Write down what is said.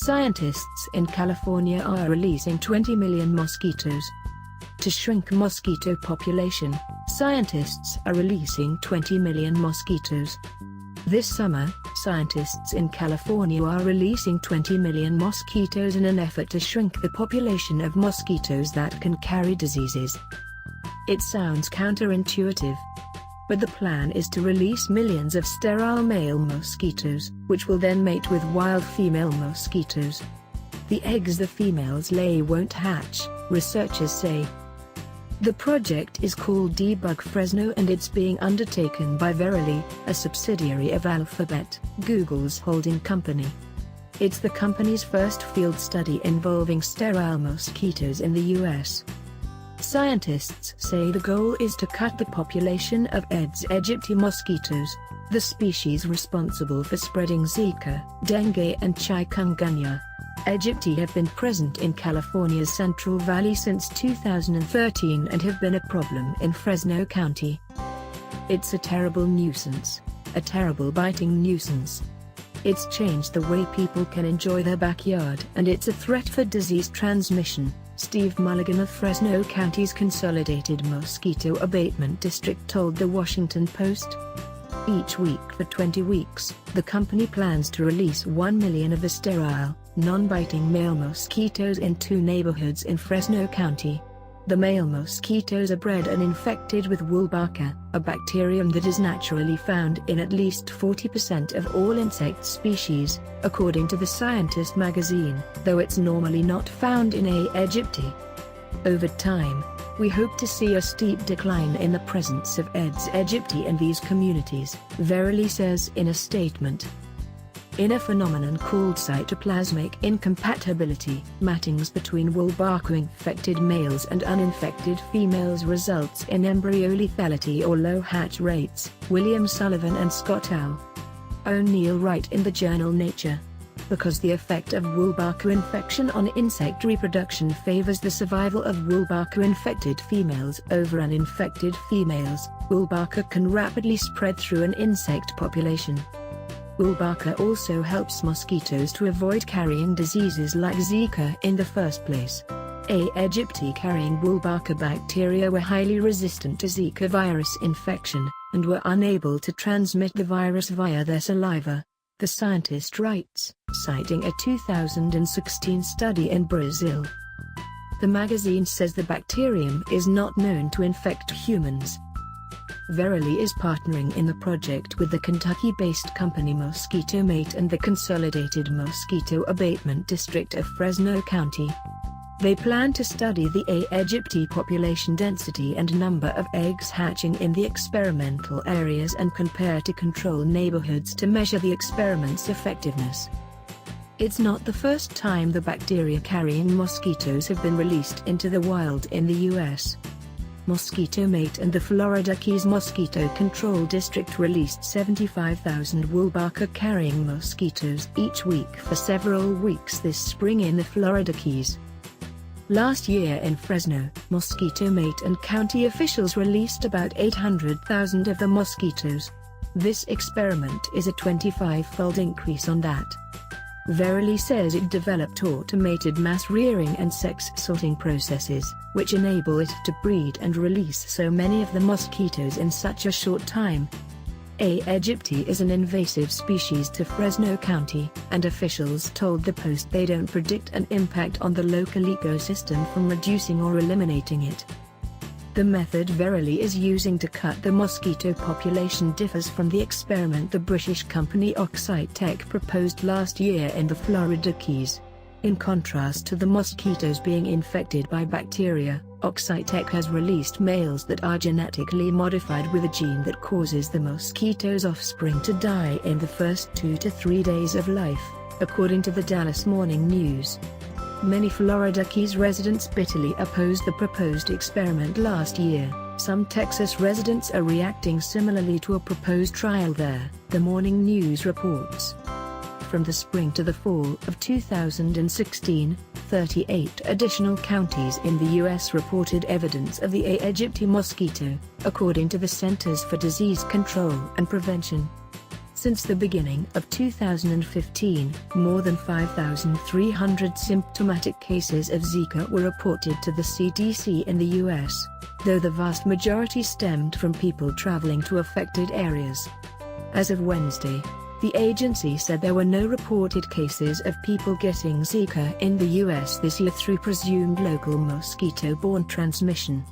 Scientists in California are releasing 20 million mosquitoes. To shrink mosquito population, scientists are releasing 20 million mosquitoes. This summer, scientists in California are releasing 20 million mosquitoes in an effort to shrink the population of mosquitoes that can carry diseases. It sounds counterintuitive. But the plan is to release millions of sterile male mosquitoes, which will then mate with wild female mosquitoes. The eggs the females lay won't hatch, researchers say. The project is called Debug Fresno and it's being undertaken by Verily, a subsidiary of Alphabet, Google's holding company. It's the company's first field study involving sterile mosquitoes in the US. Scientists say the goal is to cut the population of Aedes aegypti mosquitoes, the species responsible for spreading Zika, dengue and chikungunya. Aegypti have been present in California's Central Valley since 2013 and have been a problem in Fresno County. It's a terrible nuisance, a terrible biting nuisance. It's changed the way people can enjoy their backyard and it's a threat for disease transmission, Steve Mulligan of Fresno County's Consolidated Mosquito Abatement District told The Washington Post. Each week for 20 weeks, the company plans to release 1 million of the sterile, non-biting male mosquitoes in 2 neighborhoods in Fresno County. The male mosquitoes are bred and infected with Wolbachia, a bacterium that is naturally found in at least 40% of all insect species, according to the Scientist magazine, though it's normally not found in A. aegypti. Over time, we hope to see a steep decline in the presence of Aedes aegypti in these communities, Verily says in a statement. In a phenomenon called cytoplasmic incompatibility, mattings between Wolbachia-infected males and uninfected females results in embryo lethality or low hatch rates, William Sullivan and Scott L. O'Neill write in the journal Nature. Because the effect of Wolbachia infection on insect reproduction favors the survival of Wolbachia-infected females over uninfected females, Wolbachia can rapidly spread through an insect population. Wolbachia also helps mosquitoes to avoid carrying diseases like Zika in the first place. A. aegypti carrying Wolbachia bacteria were highly resistant to Zika virus infection, and were unable to transmit the virus via their saliva. The scientist writes, citing a 2016 study in Brazil. The magazine says the bacterium is not known to infect humans. Verily is partnering in the project with the Kentucky-based company Mosquito Mate and the Consolidated Mosquito Abatement District of Fresno County. They plan to study the A. aegypti population density and number of eggs hatching in the experimental areas and compare to control neighborhoods to measure the experiment's effectiveness. It's not the first time the bacteria-carrying mosquitoes have been released into the wild in the U.S. Mosquito Mate and the Florida Keys Mosquito Control District released 75,000 Wolbachia-carrying mosquitoes each week for several weeks this spring in the Florida Keys. Last year in Fresno, Mosquito Mate and county officials released about 800,000 of the mosquitoes. This experiment is a 25-fold increase on that. Verily says it developed automated mass rearing and sex sorting processes, which enable it to breed and release so many of the mosquitoes in such a short time. A. aegypti is an invasive species to Fresno County, and officials told the Post they don't predict an impact on the local ecosystem from reducing or eliminating it. The method Verily is using to cut the mosquito population differs from the experiment the British company Oxitec proposed last year in the Florida Keys. In contrast to the mosquitoes being infected by bacteria, Oxitec has released males that are genetically modified with a gene that causes the mosquito's offspring to die in the first 2 to 3 days of life, according to the Dallas Morning News. Many Florida Keys residents bitterly opposed the proposed experiment last year. Some Texas residents are reacting similarly to a proposed trial there, the Morning News reports. From the spring to the fall of 2016, 38 additional counties in the U.S. reported evidence of the A. aegypti mosquito, according to the Centers for Disease Control and Prevention. Since the beginning of 2015, more than 5,300 symptomatic cases of Zika were reported to the CDC in the US, though the vast majority stemmed from people traveling to affected areas. As of Wednesday, the agency said there were no reported cases of people getting Zika in the US this year through presumed local mosquito-borne transmission.